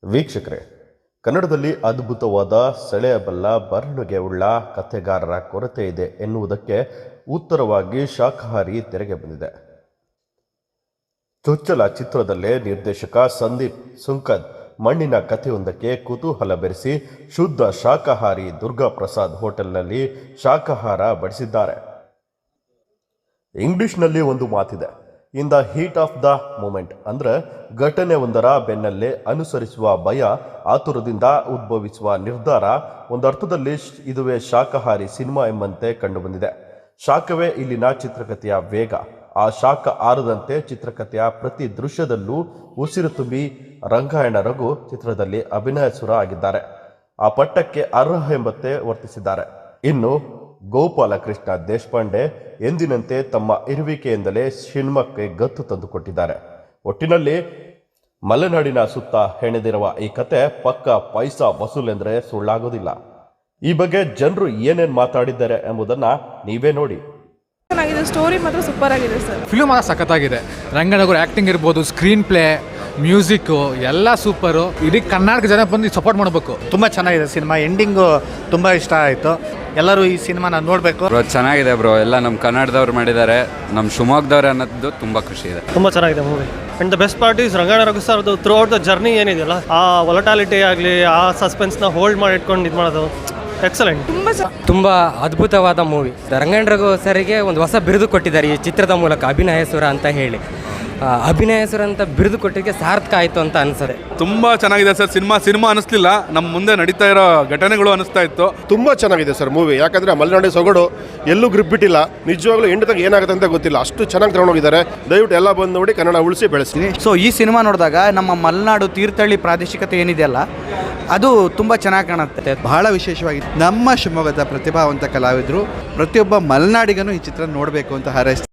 ವೀಕ್ಷಕರೇ, ಕನ್ನಡದಲ್ಲಿ ಅದ್ಭುತವಾದ ಸೆಳೆಯಬಲ್ಲ ಬರವಣಿಗೆ ಉಳ್ಳ ಕಥೆಗಾರರ ಕೊರತೆ ಇದೆ ಎನ್ನುವುದಕ್ಕೆ ಉತ್ತರವಾಗಿ ಶಾಕಾಹಾರಿ ತೆರೆಗೆ ಬಂದಿದೆ. ಚೊಚ್ಚಲ ಚಿತ್ರದಲ್ಲೇ ನಿರ್ದೇಶಕ ಸಂದೀಪ್ ಸುಂಕದ್ ಮಣ್ಣಿನ ಕಥೆಯೊಂದಕ್ಕೆ ಕುತೂಹಲ ಬೆರೆಸಿ ಶುದ್ಧ ಶಾಕಾಹಾರಿ ದುರ್ಗಾ ಪ್ರಸಾದ್ ಹೋಟೆಲ್ನಲ್ಲಿ ಶಾಕಾಹಾರ ಬಡಿಸಿದ್ದಾರೆ. ಇಂಗ್ಲಿಷ್ನಲ್ಲಿ ಒಂದು ಮಾತಿದೆ, in the heat of the moment, ಅಂದ್ರೆ ಘಟನೆ ಒಂದರ ಬೆನ್ನಲ್ಲೇ ಅನುಸರಿಸುವ ಭಯ, ಆತುರದಿಂದ ಉದ್ಭವಿಸುವ ನಿರ್ಧಾರ. ಒಂದರ್ಥದಲ್ಲಿ ಇದುವೇ ಶಾಕಾಹಾರಿ ಸಿನಿಮಾ ಎಂಬಂತೆ ಕಂಡುಬಂದಿದೆ. ಶಾಖವೇ ಇಲ್ಲಿನ ಚಿತ್ರಕಥೆಯ ವೇಗ. ಆ ಶಾಖ ಆರದಂತೆ ಚಿತ್ರಕಥೆಯ ಪ್ರತಿ ದೃಶ್ಯದಲ್ಲೂ ಉಸಿರು ತುಂಬಿ ರಂಗಾಯಣ ರಘು ಚಿತ್ರದಲ್ಲಿ ಅಭಿನಯಸುರ ಆಗಿದ್ದಾರೆ. ಆ ಪಟ್ಟಕ್ಕೆ ಅರ್ಹ ಎಂಬಂತೆ ವರ್ತಿಸಿದ್ದಾರೆ. ಇನ್ನು ಗೋಪಾಲಕೃಷ್ಣ ದೇಶಪಾಂಡೆ ಎಂದಿನಂತೆ ತಮ್ಮ ಇರುವಿಕೆಯಿಂದಲೇ ಸಿನಿಮಾಕ್ಕೆ ಗತ್ತು ತಂದುಕೊಟ್ಟಿದ್ದಾರೆ. ಒಟ್ಟಿನಲ್ಲಿ ಮಲೆನಾಡಿನ ಸುತ್ತ ಹೆಣೆದಿರುವ ಈ ಕತೆ ಪಕ್ಕ ಪೈಸಾ ವಸೂಲೆಂದರೆ ಸುಳ್ಳಾಗೋದಿಲ್ಲ. ಈ ಬಗ್ಗೆ ಜನರು ಏನೇನು ಮಾತಾಡಿದ್ದಾರೆ ಎಂಬುದನ್ನ ನೀವೇ ನೋಡಿ. ಚೆನ್ನಾಗಿದೆ, ಸ್ಟೋರಿ ಮಾತ್ರ ಸೂಪರ್ ಆಗಿದೆ ಸರ್. ಫಿಲ್ಮ್ ಮಾತ್ರ ಸಖತ್ತಾಗಿದೆ. ರಂಗನಗರ ಆ್ಯಕ್ಟಿಂಗ್ ಇರ್ಬೋದು, ಸ್ಕ್ರೀನ್ ಪ್ಲೇ, ಮ್ಯೂಸಿಕ್ಕು ಎಲ್ಲ ಸೂಪರು. ಇಡೀ ಕರ್ನಾಟಕ ಜನ ಬಂದು ಸಪೋರ್ಟ್ ಮಾಡಬೇಕು. ತುಂಬ ಚೆನ್ನಾಗಿದೆ ಸಿನಿಮಾ. ಎಂಡಿಂಗು ತುಂಬ ಇಷ್ಟ ಆಯಿತು. ಎಲ್ಲರೂ ಈ ಸಿನಿಮಾನ ನೋಡಬೇಕು. ಚೆನ್ನಾಗಿದೆ ಬ್ರೋ. ಎಲ್ಲ ನಮ್ಮ ಕನ್ನಡದವ್ರು ಮಾಡಿದ್ದಾರೆ, ನಮ್ಮ ಶಿವಮೊಗ್ಗದವ್ರು ಅನ್ನೋದು ತುಂಬ ಖುಷಿ ಇದೆ. ತುಂಬ ಚೆನ್ನಾಗಿದೆ movie. And the best part is Rangayana Raghu ಸರ್ದು ಥ್ರೂ ಔಟ್ ದ ಜರ್ನಿ ಏನಿದೆಯಲ್ಲ, ಆ ವೊಲಟಾಲಿಟಿ ಆಗಲಿ, ಆ ಸಸ್ಪೆನ್ಸ್ನ ಹೋಲ್ಡ್ ಮಾಡಿ ಇಟ್ಕೊಂಡು ಇದು ಮಾಡೋದು ಎಕ್ಸಲೆಂಟ್. ತುಂಬ ಅದ್ಭುತವಾದ ಮೂವಿ. ರಂಗಾಯಣ ರಘು ಸರಿಗೆ ಒಂದು ಹೊಸ ಬಿರುದು ಕೊಟ್ಟಿದ್ದಾರೆ ಈ ಚಿತ್ರದ ಮೂಲಕ, ಅಭಿನಯಸುರ ಅಂತ ಹೇಳಿ. ಅಭಿನಯಸುರ ಅಂತ ಬಿರುದು ಕೊಟ್ಟಿದ್ದಕ್ಕೆ ಸಾರ್ಥಕ ಆಯಿತು ಅಂತ ಅನಿಸುತ್ತೆ. ತುಂಬ ಚೆನ್ನಾಗಿದೆ ಸರ್. ಸಿನಿಮಾ ಅನಿಸ್ಲಿಲ್ಲ, ನಮ್ಮ ಮುಂದೆ ನಡೀತಾ ಇರೋ ಘಟನೆಗಳು ಅನಿಸ್ತಾ ಇತ್ತು. ತುಂಬ ಚೆನ್ನಾಗಿದೆ ಸರ್ ಮೂವಿ. ಯಾಕಂದರೆ ಮಲೆನಾಡಿ ಸೊಗಡು ಎಲ್ಲೂ ಗ್ರಿಪ್ ಬಿಟ್ಟಿಲ್ಲ. ನಿಜವಾಗ್ಲೂ ಎಂಟದಾಗ ಏನಾಗುತ್ತೆ ಅಂತ ಗೊತ್ತಿಲ್ಲ, ಅಷ್ಟು ಚೆನ್ನಾಗಿ ತಗೊಂಡೋಗಿದ್ದಾರೆ. ದಯವಿಟ್ಟು ಎಲ್ಲ ಬಂದು ನೋಡಿ, ಕನ್ನಡ ಉಳಿಸಿ ಬೆಳೆಸಿ. ಸೊ ಈ ಸಿನಿಮಾ ನೋಡಿದಾಗ ನಮ್ಮ ಮಲೆನಾಡು ತೀರ್ಥಹಳ್ಳಿ ಪ್ರಾದೇಶಿಕತೆ ಏನಿದೆಯಲ್ಲ, ಅದು ತುಂಬ ಚೆನ್ನಾಗಿ ಕಾಣುತ್ತೆ. ಬಹಳ ವಿಶೇಷವಾಗಿ ನಮ್ಮ ಶಿವಮೊಗ್ಗದ ಪ್ರತಿಭಾವಂತ ಕಲಾವಿದರು ಪ್ರತಿಯೊಬ್ಬ ಮಲೆನಾಡಿಗನು ಈ ಚಿತ್ರ ನೋಡಬೇಕು ಅಂತ ಹಾರೈಸ್ತಾರೆ.